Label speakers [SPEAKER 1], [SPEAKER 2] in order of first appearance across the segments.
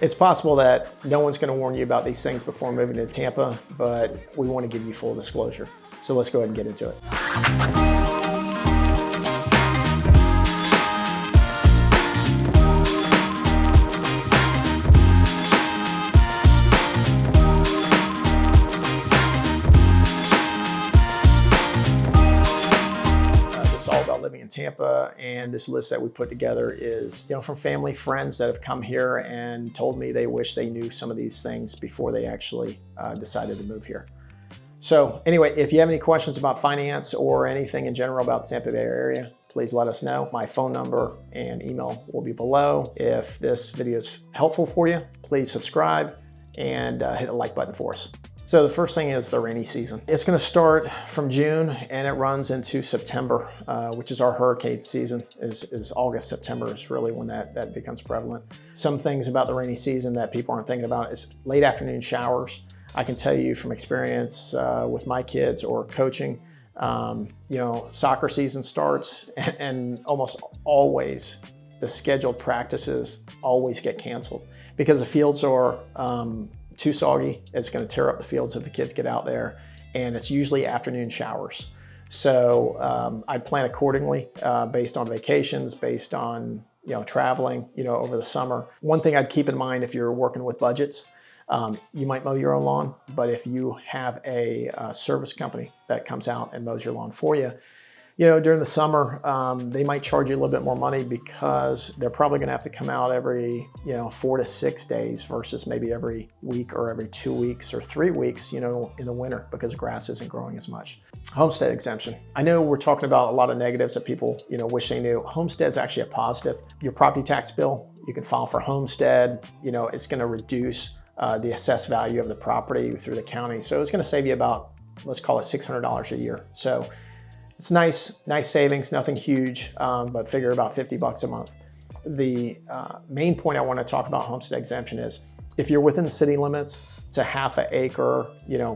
[SPEAKER 1] It's possible that no one's going to warn you about these things before moving to Tampa, but we want to give you full disclosure. So let's go ahead and get into it. All about living in Tampa, and this list that we put together is, from family, friends that have come here and told me they wish they knew some of these things before they actually decided to move here. So anyway, if you have any questions about finance or anything in general about the Tampa Bay area, please let us know. My phone number and email will be below. If this video is helpful for you, please subscribe and hit the like button for us. So the first thing is the rainy season. It's going to start from June and it runs into September, which is our hurricane season. Is August, September is really when that becomes prevalent. Some things about the rainy season that people aren't thinking about is late afternoon showers. I can tell you from experience with my kids or coaching, soccer season starts and almost always the scheduled practices always get canceled because the fields are too soggy. It's going to tear up the fields if the kids get out there, and it's usually afternoon showers. So I'd plan accordingly based on vacations, based on traveling over the summer. One thing I'd keep in mind if you're working with budgets, you might mow your own lawn, but if you have a service company that comes out and mows your lawn for you, during the summer, they might charge you a little bit more money because they're probably going to have to come out every, 4 to 6 days versus maybe every week or every 2 weeks or 3 weeks, in the winter because grass isn't growing as much. Homestead exemption. I know we're talking about a lot of negatives that people, wish they knew. Homestead's actually a positive. Your property tax bill, you can file for homestead. It's going to reduce the assessed value of the property through the county. So it's going to save you about, let's call it $600 a year. So it's nice savings, nothing huge, but figure about 50 bucks a month. The main point I want to talk about homestead exemption is if you're within the city limits, it's a half an acre,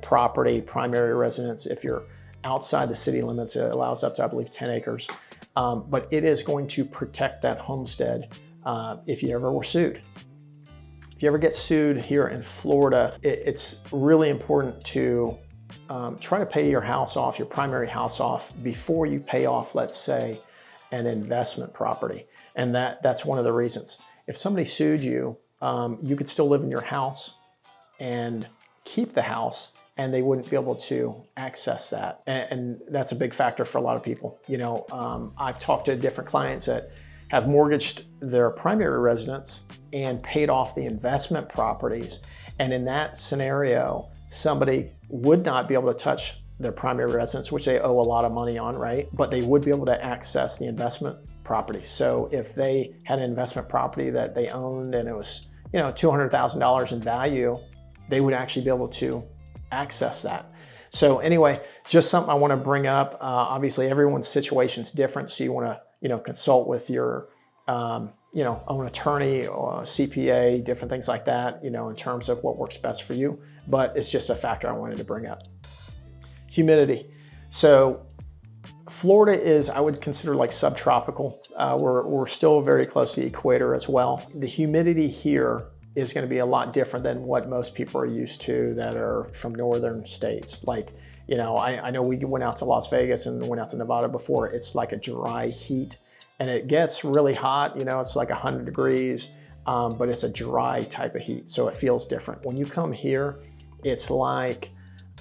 [SPEAKER 1] property, primary residence. If you're outside the city limits, it allows up to, I believe, 10 acres. But it is going to protect that homestead if you ever were sued. If you ever get sued here in Florida, it's really important to try to pay your house off, your primary house off, before you pay off, let's say, an investment property. And that's one of the reasons. If somebody sued you, you could still live in your house and keep the house, and they wouldn't be able to access that. And that's a big factor for a lot of people. I've talked to different clients that have mortgaged their primary residence and paid off the investment properties. And in that scenario, somebody would not be able to touch their primary residence, which they owe a lot of money on, right? But they would be able to access the investment property. So if they had an investment property that they owned and it was, $200,000 in value, they would actually be able to access that. So anyway, just something I want to bring up. Obviously, everyone's situation is different, so you want to, consult with your own attorney or CPA, different things like that, in terms of what works best for you. But it's just a factor I wanted to bring up. Humidity. So Florida is, I would consider like subtropical. We're still very close to the equator as well. The humidity here is going to be a lot different than what most people are used to that are from northern states. Like, I know we went out to Las Vegas and went out to Nevada before. It's like a dry heat. And it gets really hot, it's like 100 degrees, but it's a dry type of heat, so it feels different. When you come here, it's like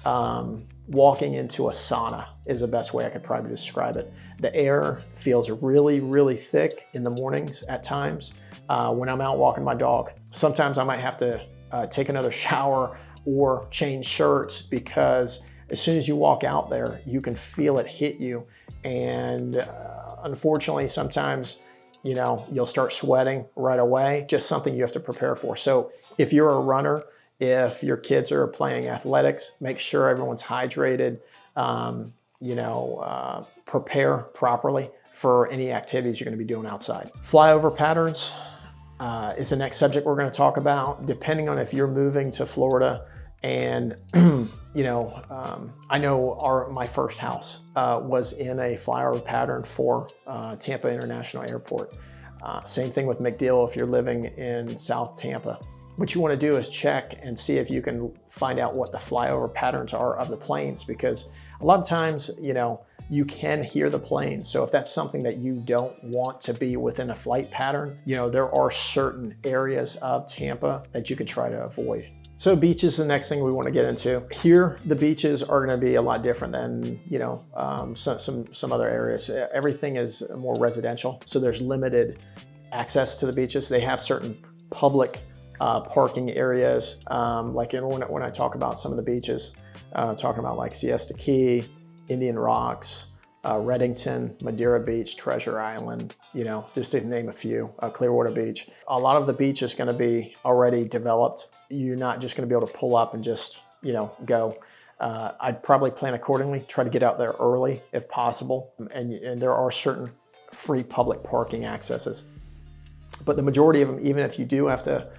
[SPEAKER 1] walking into a sauna is the best way I could probably describe it. The air feels really, really thick in the mornings at times when I'm out walking my dog. Sometimes I might have to take another shower or change shirts because as soon as you walk out there, you can feel it hit you. And unfortunately, sometimes, you'll start sweating right away, just something you have to prepare for. So if you're a runner, if your kids are playing athletics, make sure everyone's hydrated, prepare properly for any activities you're going to be doing outside. Flyover patterns is the next subject we're going to talk about. Depending on if you're moving to Florida, and I know my first house was in a flyover pattern for Tampa International Airport. Same thing with McDill if you're living in South Tampa. what you want to do is check and see if you can find out what the flyover patterns are of the planes, because a lot of times, you know, you can hear the planes. So if that's something that you don't want to be within a flight pattern, you know, there are certain areas of Tampa that you could try to avoid. So beaches is the next thing we want to get into. Here, the beaches are going to be a lot different than, you know, some other areas. Everything is more residential, so there's limited access to the beaches. They have certain public parking areas, like when I talk about some of the beaches, talking about like Siesta Key, Indian Rocks, Reddington, Madeira Beach, Treasure Island, you know, just to name a few, Clearwater Beach. A lot of the beach is going to be already developed. You're not just going to be able to pull up and just, you know, go. I'd probably plan accordingly, try to get out there early if possible. And there are certain free public parking accesses. But the majority of them, even if you do have to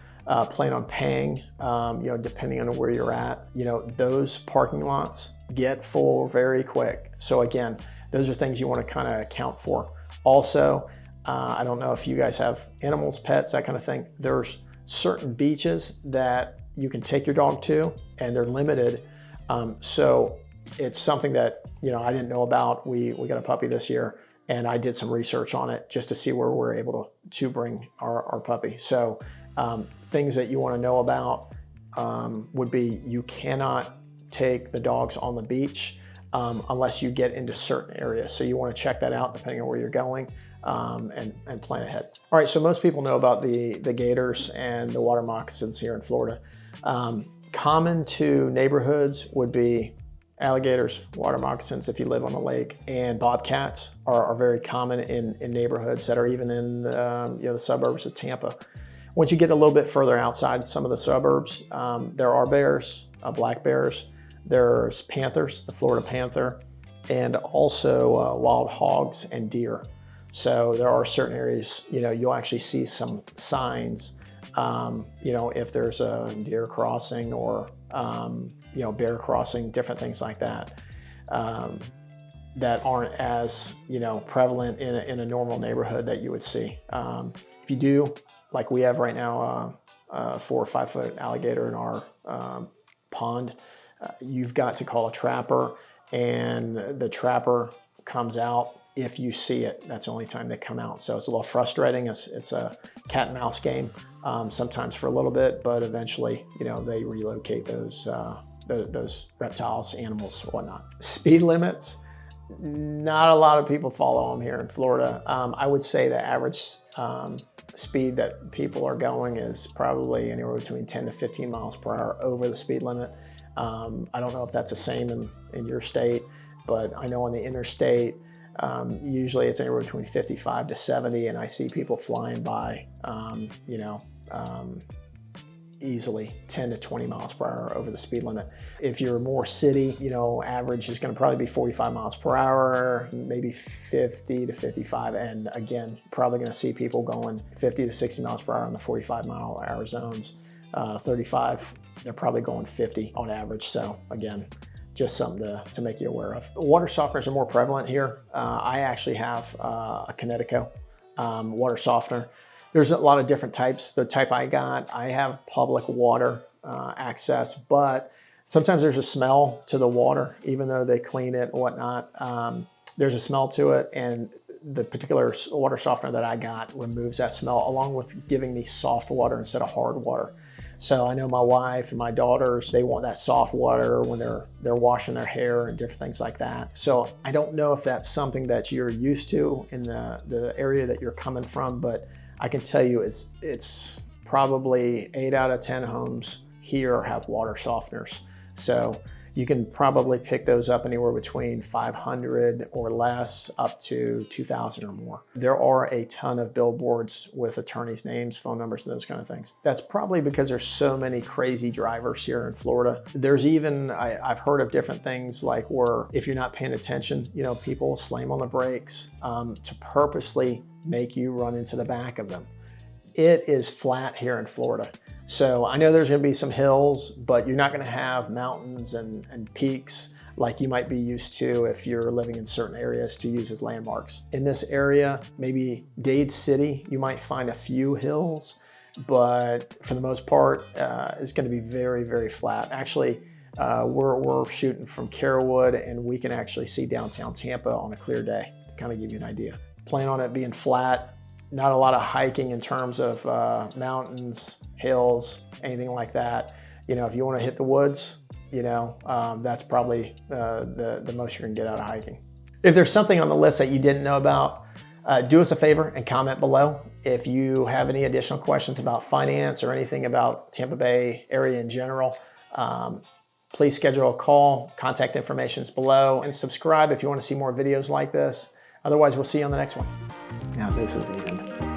[SPEAKER 1] plan on paying, you know, depending on where you're at, you know, those parking lots get full very quick. So again, those are things you want to kind of account for. Also, I don't know if you guys have animals, pets, that kind of thing. There's certain beaches that you can take your dog to, and they're limited. So it's something that, you know, I didn't know about. We got a puppy this year, and I did some research on it just to see where we're able to bring our puppy. So things that you want to know about would be you cannot take the dogs on the beach unless you get into certain areas. So you want to check that out depending on where you're going and plan ahead. All right, so most people know about the gators and the water moccasins here in Florida. Common to neighborhoods would be alligators, water moccasins if you live on a lake, and bobcats are very common in neighborhoods that are even in you know, the suburbs of Tampa. Once you get a little bit further outside some of the suburbs, there are bears, black bears, there's panthers, the Florida panther, and also wild hogs and deer. So there are certain areas, you know, you'll actually see some signs, you know, if there's a deer crossing or, you know, bear crossing, different things like that, that aren't as, you know, prevalent in a normal neighborhood that you would see. If you do, like we have right now, a 4 or 5 foot alligator in our pond, you've got to call a trapper, and the trapper comes out if you see it. That's the only time they come out. So it's a little frustrating. It's a cat and mouse game, sometimes for a little bit, but eventually, you know, they relocate those reptiles, animals, whatnot. Speed limits, not a lot of people follow them here in Florida. I would say the average speed that people are going is probably anywhere between 10 to 15 miles per hour over the speed limit. I don't know if that's the same in your state, but I know on the interstate, usually it's anywhere between 55 to 70, and I see people flying by, you know, easily 10 to 20 miles per hour over the speed limit. If you're more city, you know, average is going to probably be 45 miles per hour, maybe 50 to 55. And again, probably going to see people going 50 to 60 miles per hour in the 45-mile-per-hour zones. 35, they're probably going 50 on average. So again, just something to make you aware of. Water softeners are more prevalent here. I actually have a Connecticut water softener. There's a lot of different types. The type I got, I have public water access, but sometimes there's a smell to the water, even though they clean it and whatnot. There's a smell to it, and the particular water softener that I got removes that smell, along with giving me soft water instead of hard water. So I know my wife and my daughters, they want that soft water when they're washing their hair and different things like that. So I don't know if that's something that you're used to in the area that you're coming from, but I can tell you it's probably 8 out of 10 homes here have water softeners. So you can probably pick those up anywhere between 500 or less up to 2,000 or more. There are a ton of billboards with attorneys' names, phone numbers, and those kind of things. That's probably because there's so many crazy drivers here in Florida. There's even, I've heard of different things like where if you're not paying attention, you know, people slam on the brakes to purposely make you run into the back of them. It is flat here in Florida. So I know there's going to be some hills, but you're not going to have mountains and peaks like you might be used to if you're living in certain areas to use as landmarks. In this area, maybe Dade City, you might find a few hills, but for the most part, it's going to be very, very flat. Actually, we're shooting from Carrollwood, and we can actually see downtown Tampa on a clear day, to kind of give you an idea. Plan on it being flat, not a lot of hiking in terms of mountains, hills, anything like that. You know, if you want to hit the woods, you know, that's probably the most you're gonna get out of hiking. If there's something on the list that you didn't know about, do us a favor and comment below. If you have any additional questions about finance or anything about Tampa Bay area in general, please schedule a call. Contact information is below, and subscribe if you want to see more videos like this. Otherwise, we'll see you on the next one. Now, this is the end.